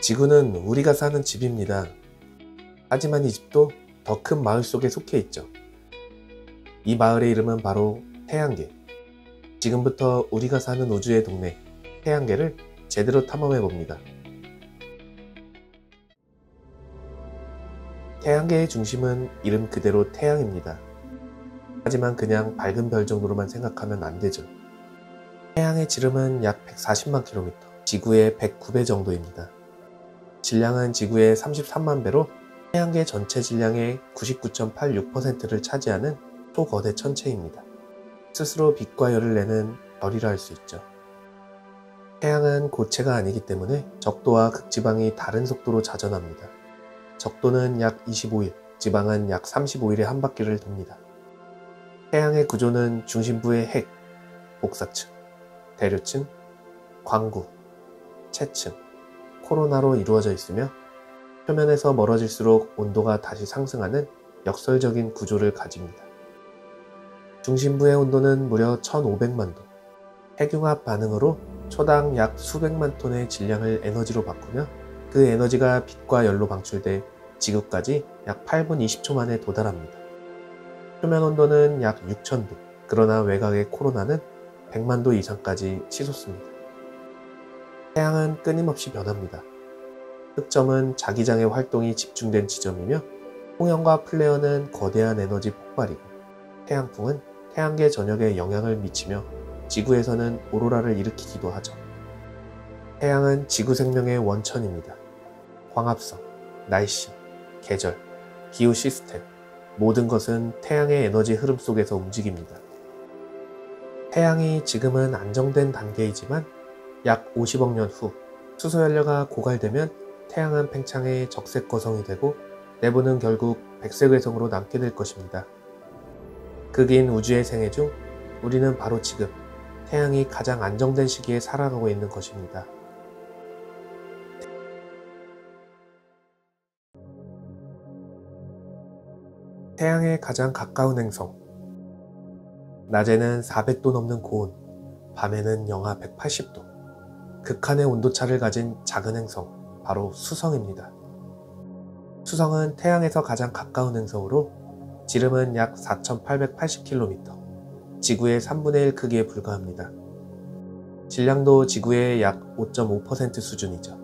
지구는 우리가 사는 집입니다. 하지만 이 집도 더 큰 마을 속에 속해 있죠. 이 마을의 이름은 바로 태양계. 지금부터 우리가 사는 우주의 동네 태양계를 제대로 탐험해 봅니다. 태양계의 중심은 이름 그대로 태양입니다. 하지만 그냥 밝은 별 정도로만 생각하면 안 되죠. 태양의 지름은 약 140만 km, 지구의 109배 정도입니다. 질량은 지구의 33만 배로 태양계 전체 질량의 99.86%를 차지하는 초거대 천체입니다. 스스로 빛과 열을 내는 별이라 할 수 있죠. 태양은 고체가 아니기 때문에 적도와 극지방이 다른 속도로 자전합니다. 적도는 약 25일, 지방은 약 35일에 한 바퀴를 돕니다. 태양의 구조는 중심부의 핵, 복사층, 대류층, 광구, 채층, 코로나로 이루어져 있으며 표면에서 멀어질수록 온도가 다시 상승하는 역설적인 구조를 가집니다. 중심부의 온도는 무려 1500만 도, 핵융합 반응으로 초당 약 수백만 톤의 질량을 에너지로 바꾸며 그 에너지가 빛과 열로 방출돼 지구까지 약 8분 20초 만에 도달합니다. 표면 온도는 약 6000도, 그러나 외곽의 코로나는 100만 도 이상까지 치솟습니다. 태양은 끊임없이 변합니다. 흑점은 자기장의 활동이 집중된 지점이며 홍형과 플레어는 거대한 에너지 폭발이고 태양풍은 태양계 전역에 영향을 미치며 지구에서는 오로라를 일으키기도 하죠. 태양은 지구 생명의 원천입니다. 광합성, 날씨, 계절, 기후 시스템, 모든 것은 태양의 에너지 흐름 속에서 움직입니다. 태양이 지금은 안정된 단계이지만 약 50억 년 후 수소연료가 고갈되면 태양은 팽창해 적색 거성이 되고 내부는 결국 백색 외성으로 남게 될 것입니다. 극인 우주의 생애 중 우리는 바로 지금 태양이 가장 안정된 시기에 살아가고 있는 것입니다. 태양에 가장 가까운 행성. 낮에는 400도 넘는 고온, 밤에는 영하 180도. 극한의 온도차를 가진 작은 행성, 바로 수성입니다. 수성은 태양에서 가장 가까운 행성으로 지름은 약 4880km, 지구의 3분의 1 크기에 불과합니다. 질량도 지구의 약 5.5% 수준이죠.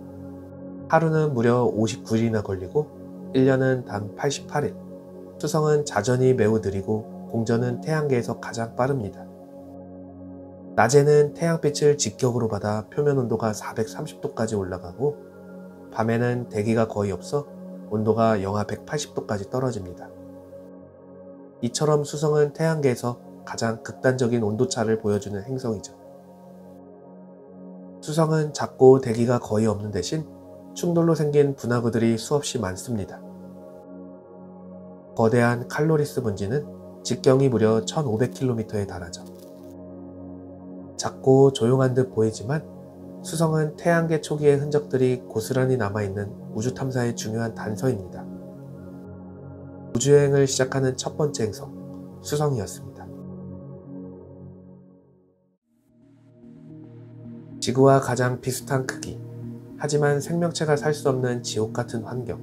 하루는 무려 59일이나 걸리고 1년은 단 88일. 수성은 자전이 매우 느리고 공전은 태양계에서 가장 빠릅니다. 낮에는 태양빛을 직격으로 받아 표면 온도가 430도까지 올라가고 밤에는 대기가 거의 없어 온도가 영하 180도까지 떨어집니다. 이처럼 수성은 태양계에서 가장 극단적인 온도차를 보여주는 행성이죠. 수성은 작고 대기가 거의 없는 대신 충돌로 생긴 분화구들이 수없이 많습니다. 거대한 칼로리스 분지는 직경이 무려 1500km에 달하죠. 작고 조용한 듯 보이지만 수성은 태양계 초기의 흔적들이 고스란히 남아있는 우주 탐사의 중요한 단서입니다. 우주여행을 시작하는 첫 번째 행성, 수성이었습니다. 지구와 가장 비슷한 크기, 하지만 생명체가 살 수 없는 지옥 같은 환경,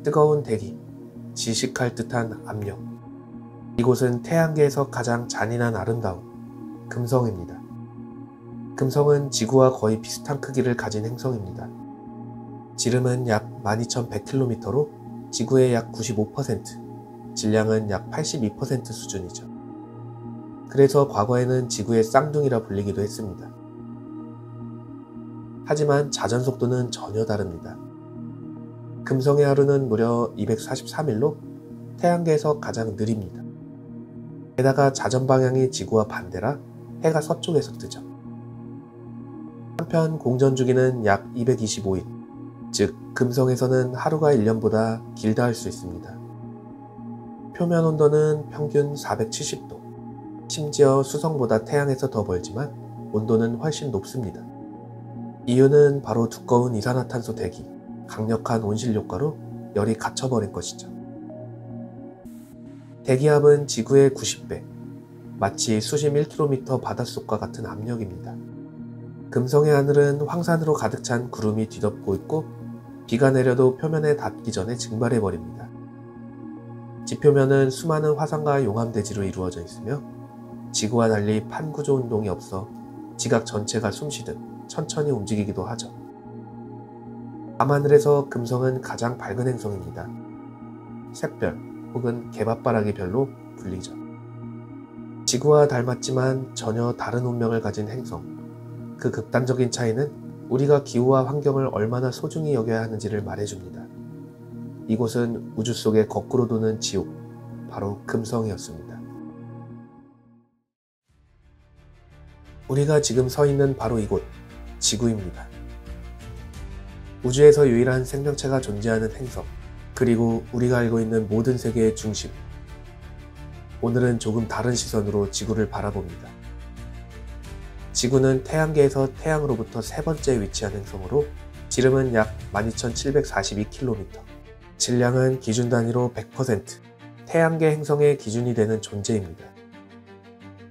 뜨거운 대기, 지식할 듯한 압력. 이곳은 태양계에서 가장 잔인한 아름다움, 금성입니다. 금성은 지구와 거의 비슷한 크기를 가진 행성입니다. 지름은 약 12100km로 지구의 약 95%, 질량은 약 82% 수준이죠. 그래서 과거에는 지구의 쌍둥이라 불리기도 했습니다. 하지만 자전 속도는 전혀 다릅니다. 금성의 하루는 무려 243일로 태양계에서 가장 느립니다. 게다가 자전 방향이 지구와 반대라 해가 서쪽에서 뜨죠. 한편 공전 주기는 약 225일, 즉 금성에서는 하루가 1년보다 길다 할 수 있습니다. 표면 온도는 평균 470도, 심지어 수성보다 태양에서 더 멀지만 온도는 훨씬 높습니다. 이유는 바로 두꺼운 이산화탄소 대기, 강력한 온실 효과로 열이 갇혀버린 것이죠. 대기압은 지구의 90배, 마치 수심 1km 바닷속과 같은 압력입니다. 금성의 하늘은 황산으로 가득 찬 구름이 뒤덮고 있고 비가 내려도 표면에 닿기 전에 증발해버립니다. 지표면은 수많은 화산과 용암대지로 이루어져 있으며 지구와 달리 판구조 운동이 없어 지각 전체가 숨쉬듯 천천히 움직이기도 하죠. 밤하늘에서 금성은 가장 밝은 행성입니다. 샛별 혹은 개밥바라기 별로 불리죠. 지구와 닮았지만 전혀 다른 운명을 가진 행성. 그 극단적인 차이는 우리가 기후와 환경을 얼마나 소중히 여겨야 하는지를 말해줍니다. 이곳은 우주 속에 거꾸로 도는 지옥, 바로 금성이었습니다. 우리가 지금 서 있는 바로 이곳, 지구입니다. 우주에서 유일한 생명체가 존재하는 행성, 그리고 우리가 알고 있는 모든 세계의 중심. 오늘은 조금 다른 시선으로 지구를 바라봅니다. 지구는 태양계에서 태양으로부터 세 번째 위치한 행성으로 지름은 약 12,742km, 질량은 기준 단위로 100%, 태양계 행성의 기준이 되는 존재입니다.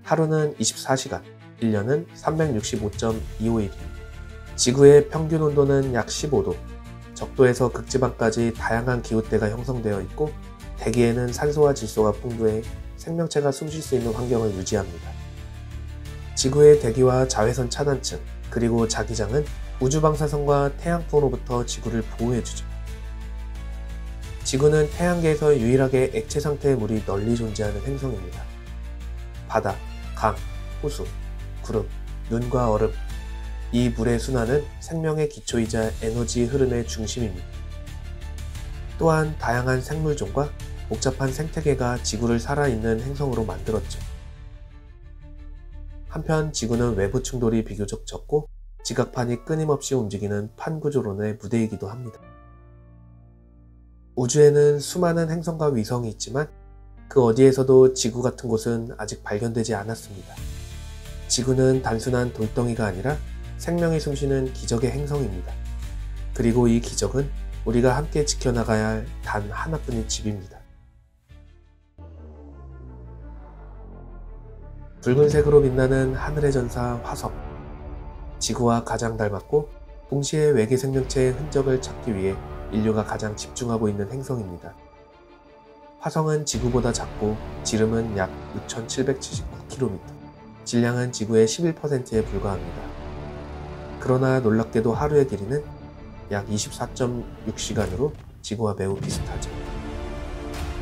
하루는 24시간, 1년은 365.251일. 지구의 평균 온도는 약 15도, 적도에서 극지방까지 다양한 기후대가 형성되어 있고 대기에는 산소와 질소가 풍부해 생명체가 숨쉴 수 있는 환경을 유지합니다. 지구의 대기와 자외선 차단층, 그리고 자기장은 우주방사선과 태양풍으로부터 지구를 보호해주죠. 지구는 태양계에서 유일하게 액체 상태의 물이 널리 존재하는 행성입니다. 바다, 강, 호수, 구름, 눈과 얼음, 이 물의 순환은 생명의 기초이자 에너지 흐름의 중심입니다. 또한 다양한 생물종과 복잡한 생태계가 지구를 살아있는 행성으로 만들었죠. 한편 지구는 외부 충돌이 비교적 적고 지각판이 끊임없이 움직이는 판구조론의 무대이기도 합니다. 우주에는 수많은 행성과 위성이 있지만 그 어디에서도 지구 같은 곳은 아직 발견되지 않았습니다. 지구는 단순한 돌덩이가 아니라 생명이 숨쉬는 기적의 행성입니다. 그리고 이 기적은 우리가 함께 지켜나가야 할 단 하나뿐인 집입니다. 붉은색으로 빛나는 하늘의 전사 화성. 지구와 가장 닮았고 동시에 외계 생명체의 흔적을 찾기 위해 인류가 가장 집중하고 있는 행성입니다. 화성은 지구보다 작고 지름은 약 6,779km, 질량은 지구의 11%에 불과합니다. 그러나 놀랍게도 하루의 길이는 약 24.6시간으로 지구와 매우 비슷하죠.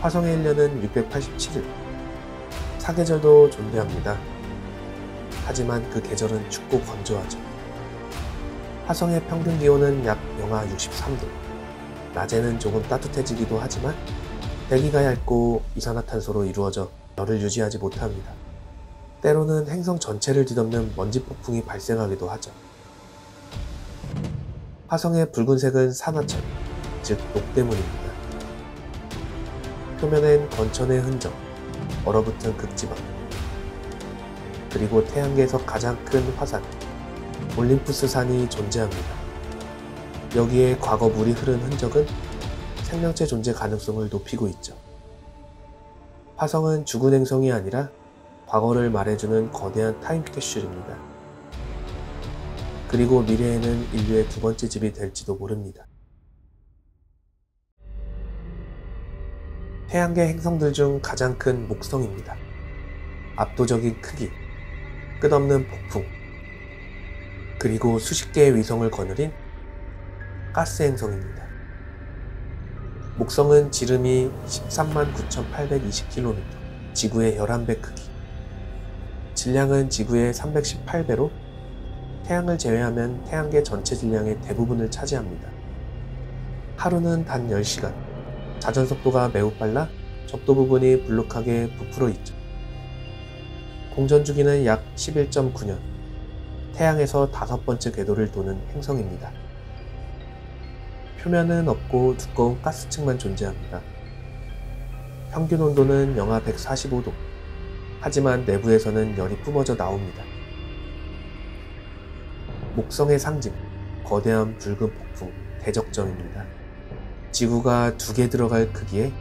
화성의 1년은 687일, 사계절도 존재합니다. 하지만 그 계절은 춥고 건조하죠. 화성의 평균 기온은 약 영하 63도, 낮에는 조금 따뜻해지기도 하지만 대기가 얇고 이산화탄소로 이루어져 열을 유지하지 못합니다. 때로는 행성 전체를 뒤덮는 먼지 폭풍이 발생하기도 하죠. 화성의 붉은색은 산화철, 즉 녹 때문입니다. 표면엔 건천의 흔적, 얼어붙은 극지방, 그리고 태양계에서 가장 큰 화산, 올림푸스 산이 존재합니다. 여기에 과거 물이 흐른 흔적은 생명체 존재 가능성을 높이고 있죠. 화성은 죽은 행성이 아니라 과거를 말해주는 거대한 타임캡슐입니다. 그리고 미래에는 인류의 두 번째 집이 될지도 모릅니다. 태양계 행성들 중 가장 큰 목성입니다. 압도적인 크기, 끝없는 폭풍, 그리고 수십 개의 위성을 거느린 가스 행성입니다. 목성은 지름이 139,820km, 지구의 11배 크기, 질량은 지구의 318배로 태양을 제외하면 태양계 전체 질량의 대부분을 차지합니다. 하루는 단 10시간, 자전 속도가 매우 빨라 적도 부분이 불룩하게 부풀어 있죠. 공전 주기는 약 11.9년, 태양에서 5번째 궤도를 도는 행성입니다. 표면은 없고 두꺼운 가스층만 존재합니다. 평균 온도는 영하 145도, 하지만 내부에서는 열이 뿜어져 나옵니다. 목성의 상징, 거대한 붉은 폭풍, 대적점입니다. 지구가 2개 들어갈 크기의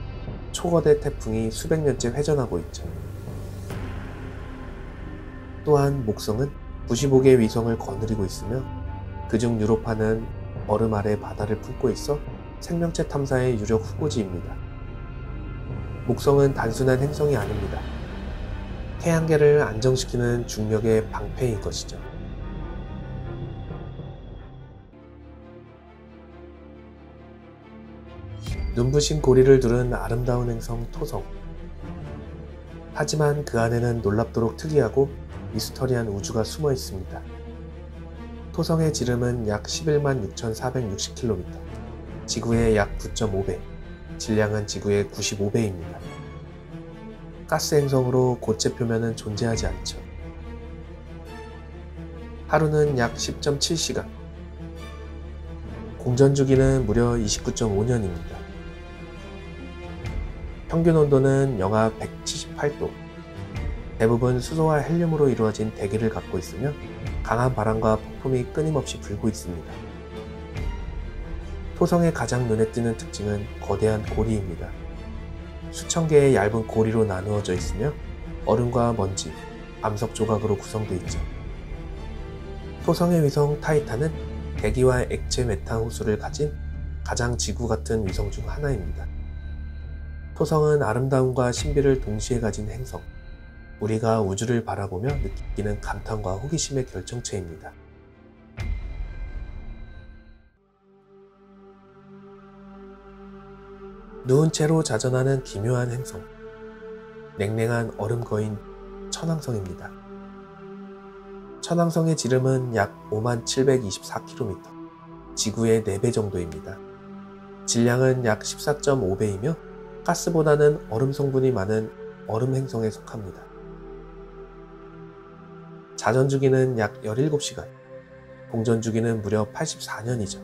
초거대 태풍이 수백 년째 회전하고 있죠. 또한 목성은 95개 위성을 거느리고 있으며 그중 유로파는 얼음 아래 바다를 품고 있어 생명체 탐사의 유력 후보지입니다. 목성은 단순한 행성이 아닙니다. 태양계를 안정시키는 중력의 방패인 것이죠. 눈부신 고리를 두른 아름다운 행성 토성. 하지만 그 안에는 놀랍도록 특이하고 미스터리한 우주가 숨어 있습니다. 토성의 지름은 약 11만 6,460km, 지구의 약 9.5배, 질량은 지구의 95배입니다. 가스 행성으로 고체 표면은 존재하지 않죠. 하루는 약 10.7시간, 공전 주기는 무려 29.5년입니다. 평균 온도는 영하 178도, 대부분 수소와 헬륨으로 이루어진 대기를 갖고 있으며 강한 바람과 폭풍이 끊임없이 불고 있습니다. 토성의 가장 눈에 띄는 특징은 거대한 고리입니다. 수천 개의 얇은 고리로 나누어져 있으며 얼음과 먼지, 암석 조각으로 구성되어 있죠. 토성의 위성 타이탄은 대기와 액체 메탄 호수를 가진 가장 지구 같은 위성 중 하나입니다. 토성은 아름다움과 신비를 동시에 가진 행성, 우리가 우주를 바라보며 느끼는 감탄과 호기심의 결정체입니다. 누운 채로 자전하는 기묘한 행성, 냉랭한 얼음 거인 천왕성입니다. 천왕성의 지름은 약 5724km, 지구의 4배 정도입니다. 질량은 약 14.5배이며 가스보다는 얼음 성분이 많은 얼음 행성에 속합니다. 자전 주기는 약 17시간, 공전 주기는 무려 84년이죠.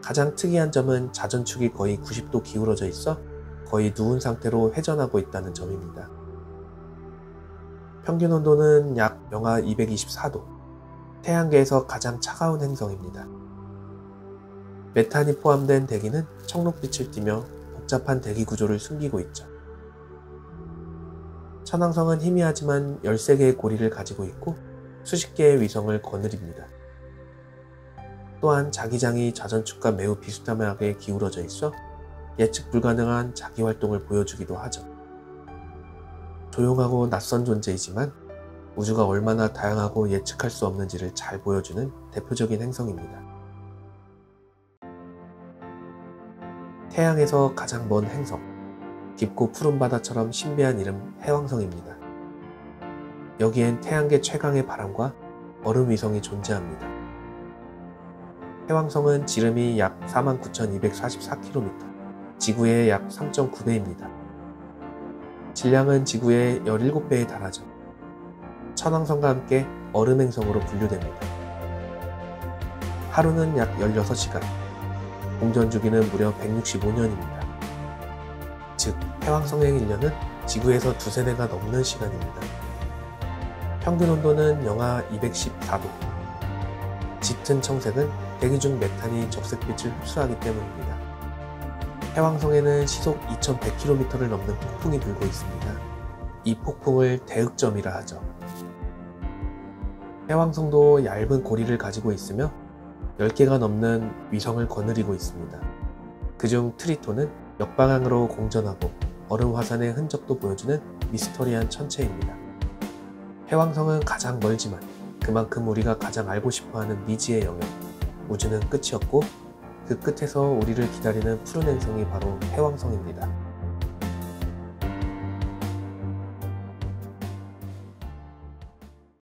가장 특이한 점은 자전축이 거의 90도 기울어져 있어 거의 누운 상태로 회전하고 있다는 점입니다. 평균 온도는 약 영하 224도, 태양계에서 가장 차가운 행성입니다. 메탄이 포함된 대기는 청록빛을 띠며 복잡한 대기 구조를 숨기고 있죠. 천왕성은 희미하지만 13개의 고리를 가지고 있고 수십 개의 위성을 거느립니다. 또한 자기장이 자전축과 매우 비슷하게 기울어져 있어 예측 불가능한 자기 활동을 보여주기도 하죠. 조용하고 낯선 존재이지만 우주가 얼마나 다양하고 예측할 수 없는지를 잘 보여주는 대표적인 행성입니다. 태양에서 가장 먼 행성, 깊고 푸른 바다처럼 신비한 이름 해왕성입니다. 여기엔 태양계 최강의 바람과 얼음 위성이 존재합니다. 해왕성은 지름이 약 49,244km, 지구의 약 3.9배입니다. 질량은 지구의 17배에 달하죠. 천왕성과 함께 얼음 행성으로 분류됩니다. 하루는 약 16시간, 공전 주기는 무려 165년입니다. 즉, 해왕성의 1년은 지구에서 두세 배가 넘는 시간입니다. 평균 온도는 영하 214도. 짙은 청색은 대기 중 메탄이 적색빛을 흡수하기 때문입니다. 해왕성에는 시속 2100km를 넘는 폭풍이 불고 있습니다. 이 폭풍을 대흑점이라 하죠. 해왕성도 얇은 고리를 가지고 있으며 10개가 넘는 위성을 거느리고 있습니다. 그중 트리톤은 역방향으로 공전하고 얼음 화산의 흔적도 보여주는 미스터리한 천체입니다. 해왕성은 가장 멀지만 그만큼 우리가 가장 알고 싶어하는 미지의 영역, 우주는 끝이 없고 그 끝에서 우리를 기다리는 푸른 행성이 바로 해왕성입니다.